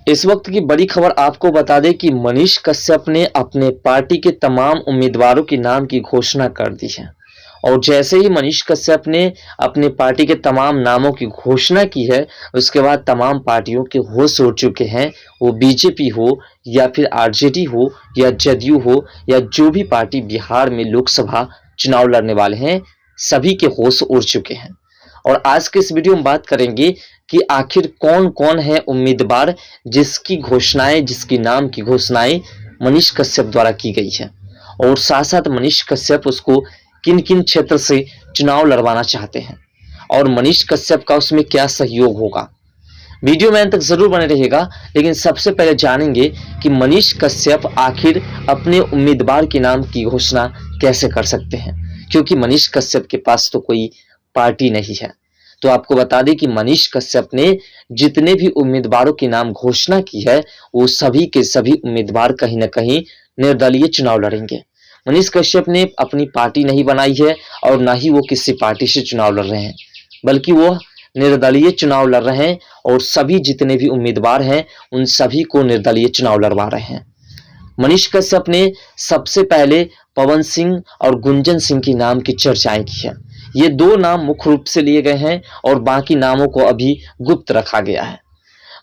इस वक्त की बड़ी खबर आपको बता दें कि मनीष कश्यप ने अपने पार्टी के तमाम उम्मीदवारों के नाम की घोषणा कर दी है। और जैसे ही मनीष कश्यप ने अपने पार्टी के तमाम नामों की घोषणा की है, उसके बाद तमाम पार्टियों के होश उड़ चुके हैं। वो बीजेपी हो या फिर आरजेडी हो या जदयू हो या जो भी पार्टी बिहार में लोकसभा चुनाव लड़ने वाले हैं, सभी के होश उड़ चुके हैं। और आज के इस वीडियो में बात करेंगे कि आखिर कौन कौन है उम्मीदवार जिसकी नाम की घोषणाएं मनीष कश्यप द्वारा की गई है, और साथ साथ मनीष कश्यप उसको किन किन क्षेत्र से चुनाव लड़वाना चाहते हैं और मनीष कश्यप का उसमें क्या सहयोग होगा। वीडियो में अंत तक जरूर बने रहेगा। लेकिन सबसे पहले जानेंगे कि मनीष कश्यप आखिर अपने उम्मीदवार के नाम की घोषणा कैसे कर सकते हैं, क्योंकि मनीष कश्यप के पास तो कोई पार्टी नहीं है। तो आपको बता दें कि मनीष कश्यप ने जितने भी उम्मीदवारों के नाम घोषणा की है, वो सभी के सभी उम्मीदवार कहीं ना कहीं निर्दलीय चुनाव लड़ेंगे। मनीष कश्यप ने अपनी पार्टी नहीं बनाई है और ना ही वो किसी पार्टी से चुनाव लड़ रहे हैं, बल्कि वो निर्दलीय चुनाव लड़ रहे हैं और सभी जितने भी उम्मीदवार हैं उन सभी को निर्दलीय चुनाव लड़वा रहे हैं। मनीष कश्यप ने सबसे पहले पवन सिंह और गुंजन सिंह के नाम की चर्चाएं की है। ये दो नाम मुख्य रूप से लिए गए हैं और बाकी नामों को अभी गुप्त रखा गया है।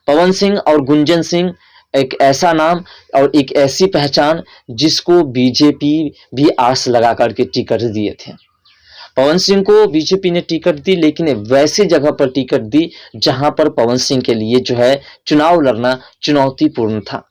पवन सिंह और गुंजन सिंह एक ऐसा नाम और एक ऐसी पहचान जिसको बीजेपी भी आस लगा करके टिकट दिए थे। पवन सिंह को बीजेपी ने टिकट दी, लेकिन वैसी जगह पर टिकट दी जहां पर पवन सिंह के लिए जो है चुनाव लड़ना चुनौतीपूर्ण था,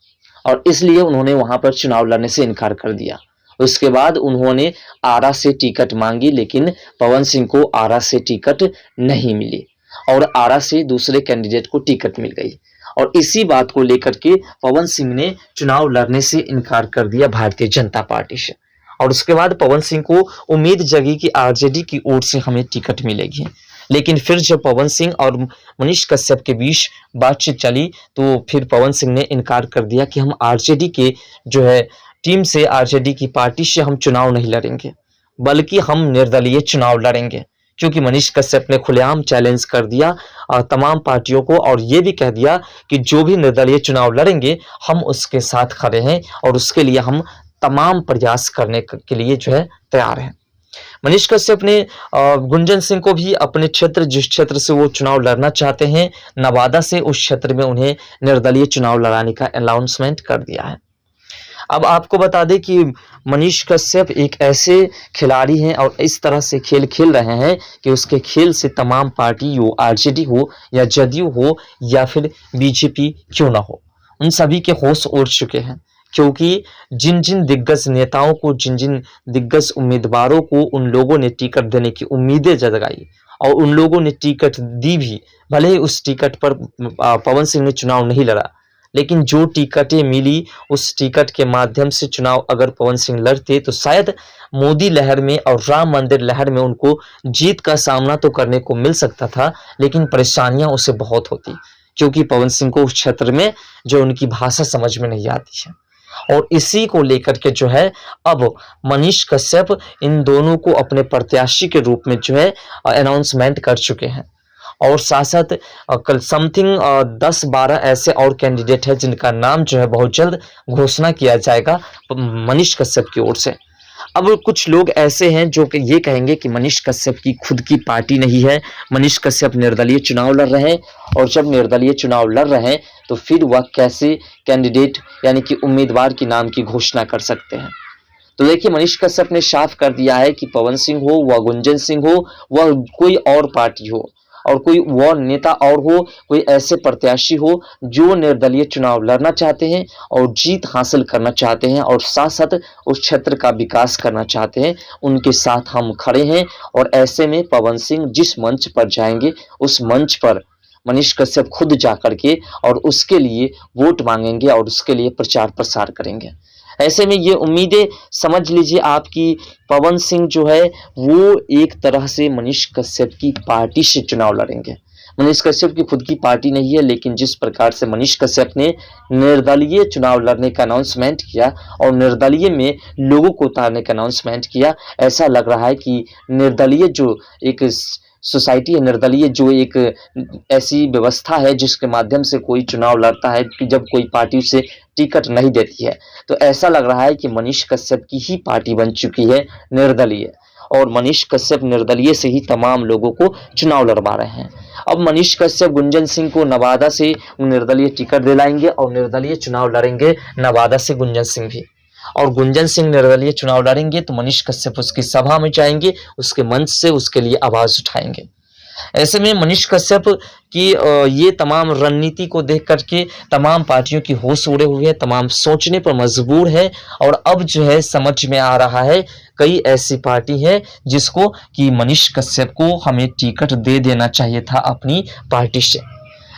और इसलिए उन्होंने वहां पर चुनाव लड़ने से इनकार कर दिया। उसके बाद उन्होंने आरा से टिकट मांगी, लेकिन पवन सिंह को आरा से टिकट नहीं मिली और आरा से दूसरे कैंडिडेट को टिकट मिल गई। और इसी बात को लेकर के पवन सिंह ने चुनाव लड़ने से इनकार कर दिया भारतीय जनता पार्टी से। और उसके बाद पवन सिंह को उम्मीद जगी कि आरजेडी की ओर से हमें टिकट मिलेगी। लेकिन फिर जब पवन सिंह और मनीष कश्यप के बीच बातचीत चली तो फिर पवन सिंह ने इनकार कर दिया कि हम आरजेडी के जो है टीम से, आरजेडी की पार्टी से हम चुनाव नहीं लड़ेंगे, बल्कि हम निर्दलीय चुनाव लड़ेंगे। क्योंकि मनीष कश्यप ने खुलेआम चैलेंज कर दिया तमाम पार्टियों को, और ये भी कह दिया कि जो भी निर्दलीय चुनाव लड़ेंगे हम उसके साथ खड़े हैं और उसके लिए हम तमाम प्रयास करने के लिए जो है तैयार हैं। मनीष कश्यप ने गुंजन सिंह को भी अपने क्षेत्र, जिस क्षेत्र से वो चुनाव लड़ना चाहते हैं, नवादा से, उस क्षेत्र में उन्हें निर्दलीय चुनाव लड़ाने का अनाउंसमेंट कर दिया है। अब आपको बता दें कि मनीष कश्यप एक ऐसे खिलाड़ी हैं और इस तरह से खेल खेल रहे हैं कि उसके खेल से तमाम पार्टी हो, आरजेडी हो या जदयू हो या फिर बीजेपी क्यों ना हो, उन सभी के होश उड़ चुके हैं। क्योंकि जिन जिन दिग्गज नेताओं को, जिन जिन दिग्गज उम्मीदवारों को उन लोगों ने टिकट देने की उम्मीदें जगाई और उन लोगों ने टिकट दी भी, भले ही उस टिकट पर पवन सिंह ने चुनाव नहीं लड़ा, लेकिन जो टिकटें मिली उस टिकट के माध्यम से चुनाव अगर पवन सिंह लड़ते तो शायद मोदी लहर में और राम मंदिर लहर में उनको जीत का सामना तो करने को मिल सकता था, लेकिन परेशानियां उसे बहुत होती, क्योंकि पवन सिंह को उस क्षेत्र में जो उनकी भाषा समझ में नहीं आती है। और इसी को लेकर के जो है अब मनीष कश्यप इन दोनों को अपने प्रत्याशी के रूप में जो है अनाउंसमेंट कर चुके हैं। और साथ साथ कल समथिंग 10-12 ऐसे और कैंडिडेट है जिनका नाम जो है बहुत जल्द घोषणा किया जाएगा मनीष कश्यप की ओर से। अब कुछ लोग ऐसे हैं जो कि ये कहेंगे कि मनीष कश्यप की खुद की पार्टी नहीं है, मनीष कश्यप निर्दलीय चुनाव लड़ रहे हैं, और जब निर्दलीय चुनाव लड़ रहे हैं तो फिर वह कैसे कैंडिडेट यानी कि उम्मीदवार के नाम की घोषणा कर सकते हैं। तो देखिए, मनीष कश्यप ने साफ कर दिया है कि पवन सिंह हो, वह गुंजन सिंह हो, वह कोई और पार्टी हो और कोई वह नेता और हो, कोई ऐसे प्रत्याशी हो जो निर्दलीय चुनाव लड़ना चाहते हैं और जीत हासिल करना चाहते हैं और साथ साथ उस क्षेत्र का विकास करना चाहते हैं, उनके साथ हम खड़े हैं। और ऐसे में पवन सिंह जिस मंच पर जाएंगे उस मंच पर मनीष कश्यप खुद जाकर के और उसके लिए वोट मांगेंगे और उसके लिए प्रचार प्रसार करेंगे। ऐसे में ये उम्मीदें समझ लीजिए आपकी, पवन सिंह जो है वो एक तरह से मनीष कश्यप की पार्टी से चुनाव लड़ेंगे। मनीष कश्यप की खुद की पार्टी नहीं है, लेकिन जिस प्रकार से मनीष कश्यप ने निर्दलीय चुनाव लड़ने का अनाउंसमेंट किया और निर्दलीय में लोगों को उतारने का अनाउंसमेंट किया, ऐसा लग रहा है कि निर्दलीय जो एक सोसाइटी है, निर्दलीय जो एक ऐसी व्यवस्था है जिसके माध्यम से कोई चुनाव लड़ता है कि जब कोई पार्टी उसे टिकट नहीं देती है, तो ऐसा लग रहा है कि मनीष कश्यप की ही पार्टी बन चुकी है निर्दलीय, और मनीष कश्यप निर्दलीय से ही तमाम लोगों को चुनाव लड़वा रहे हैं। अब मनीष कश्यप गुंजन सिंह को नवादा से निर्दलीय टिकट दिलाएंगे और निर्दलीय चुनाव लड़ेंगे नवादा से गुंजन सिंह भी, और गुंजन सिंह निर्दलीय चुनाव लड़ेंगे तो मनीष कश्यप उसकी सभा में जाएंगे, उसके मंच से उसके लिए आवाज उठाएंगे। ऐसे में मनीष कश्यप की ये तमाम रणनीति को देख करके तमाम पार्टियों की होश उड़े हुए हैं, तमाम सोचने पर मजबूर है, और अब जो है समझ में आ रहा है कई ऐसी पार्टी है जिसको कि मनीष कश्यप को हमें टिकट दे देना चाहिए था अपनी पार्टी से।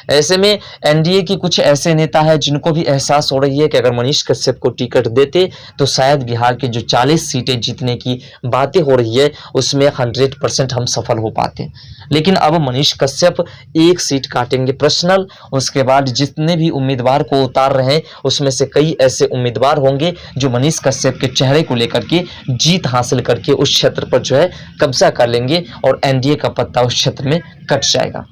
ऐसे में एनडीए की कुछ ऐसे नेता है जिनको भी एहसास हो रही है कि अगर मनीष कश्यप को टिकट देते तो शायद बिहार के जो 40 सीटें जीतने की बातें हो रही है उसमें 100% हम सफल हो पाते। लेकिन अब मनीष कश्यप एक सीट काटेंगे पर्सनल, उसके बाद जितने भी उम्मीदवार को उतार रहे हैं उसमें से कई ऐसे उम्मीदवार होंगे जो मनीष कश्यप के चेहरे को लेकर के जीत हासिल करके उस क्षेत्र पर जो है कब्जा कर लेंगे और एनडीए का पत्ता उस क्षेत्र में कट जाएगा।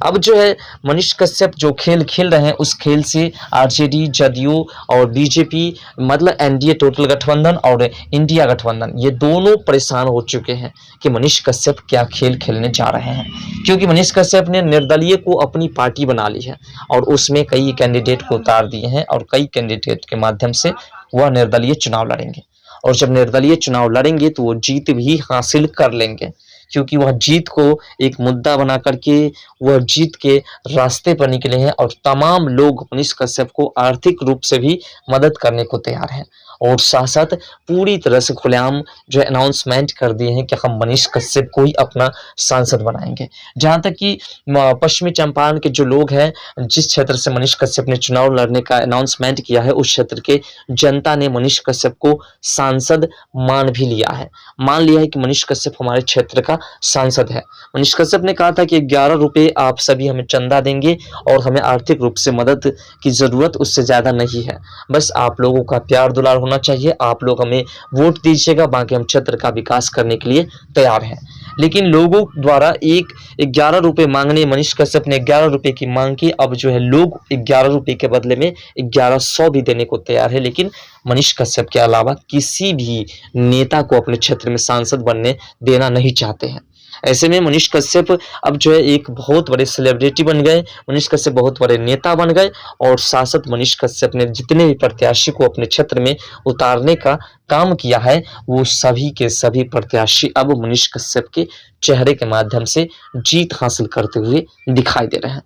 अब जो है मनीष कश्यप जो खेल खेल रहे हैं उस खेल से आरजेडी, जदयू और बीजेपी मतलब एनडीए टोटल गठबंधन और इंडिया गठबंधन ये दोनों परेशान हो चुके हैं कि मनीष कश्यप क्या खेल खेलने जा रहे हैं, क्योंकि मनीष कश्यप ने निर्दलीय को अपनी पार्टी बना ली है और उसमें कई कैंडिडेट को उतार दिए हैं और कई कैंडिडेट के माध्यम से वह निर्दलीय चुनाव लड़ेंगे, और जब निर्दलीय चुनाव लड़ेंगे तो वो जीत भी हासिल कर लेंगे, क्योंकि वह जीत को एक मुद्दा बना करके वह जीत के रास्ते पर निकले हैं और तमाम लोग मनीष कश्यप को आर्थिक रूप से भी मदद करने को तैयार हैं, और साथ साथ पूरी तरह से खुलेआम जो है अनाउंसमेंट कर दिए हैं कि हम मनीष कश्यप को ही अपना सांसद बनाएंगे। जहां तक कि पश्चिमी चंपारण के जो लोग हैं, जिस क्षेत्र से मनीष कश्यप ने चुनाव लड़ने का अनाउंसमेंट किया है, उस क्षेत्र के जनता ने मनीष कश्यप को सांसद मान भी लिया है, मान लिया है कि मनीष कश्यप हमारे क्षेत्र का सांसद है। मनीष कश्यप ने कहा था कि 11 रुपये आप सभी हमें चंदा देंगे और हमें आर्थिक रूप से मदद की जरूरत उससे ज्यादा नहीं है, बस आप लोगों का प्यार दुलार होना चाहिए, आप लोग हमें वोट दीजिएगा, बाकी हम क्षेत्र का विकास करने के लिए तैयार हैं। लेकिन लोगों द्वारा 11 रुपये मांगने, मनीष कश्यप ने 11 रुपये की मांग की, अब जो है लोग 11 रुपये के बदले में 1100 भी देने को तैयार है, लेकिन मनीष कश्यप के अलावा किसी भी नेता को अपने क्षेत्र में सांसद बनने देना नहीं चाहते हैं। ऐसे में मनीष कश्यप अब जो है एक बहुत बड़े सेलिब्रिटी बन गए, मनीष कश्यप बहुत बड़े नेता बन गए, और शासक मनीष कश्यप ने जितने भी प्रत्याशी को अपने क्षेत्र में उतारने का काम किया है वो सभी के सभी प्रत्याशी अब मनीष कश्यप के चेहरे के माध्यम से जीत हासिल करते हुए दिखाई दे रहे हैं।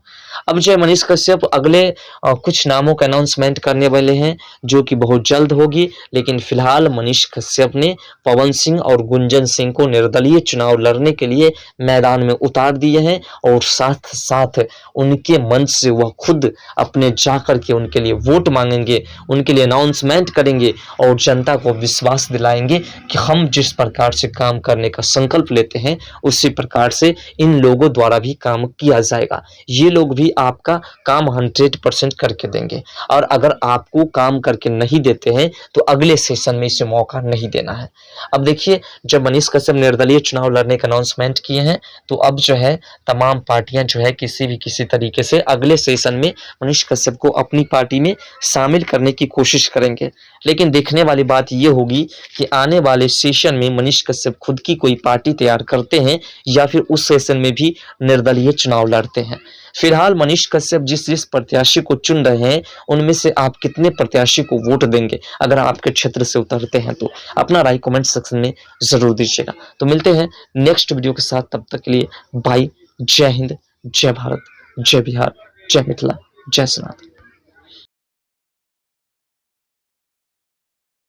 अब जो है मनीष कश्यप अगले कुछ नामों का अनाउंसमेंट करने वाले हैं जो कि बहुत जल्द होगी, लेकिन फिलहाल मनीष कश्यप ने पवन सिंह और गुंजन सिंह को निर्दलीय चुनाव लड़ने के लिए मैदान में उतार दिए हैं, और साथ साथ उनके मंच से वह खुद अपने जाकर के उनके लिए वोट मांगेंगे, उनके लिए अनाउंसमेंट करेंगे और जनता को विश्वास दिलाएंगे कि हम जिस प्रकार से काम करने का संकल्प लेते हैं उसी प्रकार से इन लोगों द्वारा भी काम किया जाएगा। ये लोग भी आपका काम 100% करके देंगे, और अगर आपको काम करके नहीं देते हैं तो अगले सेशन में इसे मौका नहीं देना है। अब देखिए, जब मनीष कश्यप निर्दलीय चुनाव लड़ने का अनाउंसमेंट किए हैं तो अब जो है तमाम पार्टियां जो है किसी तरीके से अगले सेशन में मनीष कश्यप को अपनी पार्टी में शामिल करने की कोशिश करेंगे। लेकिन देखने वाली बात यह होगी कि आने वाले सेशन में मनीष कश्यप खुद की कोई पार्टी तैयार करते हैं या फिर उस सेशन में भी निर्दलीय चुनाव लड़ते हैं। फिलहाल मनीष कश्यप जिस प्रत्याशी को चुन रहे हैं उनमें से आप कितने प्रत्याशी को वोट देंगे अगर आपके क्षेत्र से उतरते हैं, तो अपना राय कमेंट सेक्शन में जरूर दीजिएगा। तो मिलते हैं नेक्स्ट वीडियो के साथ, तब तक के लिए बाय। जय हिंद, जय भारत, जय बिहार, जय मिथिला, जय सनातन।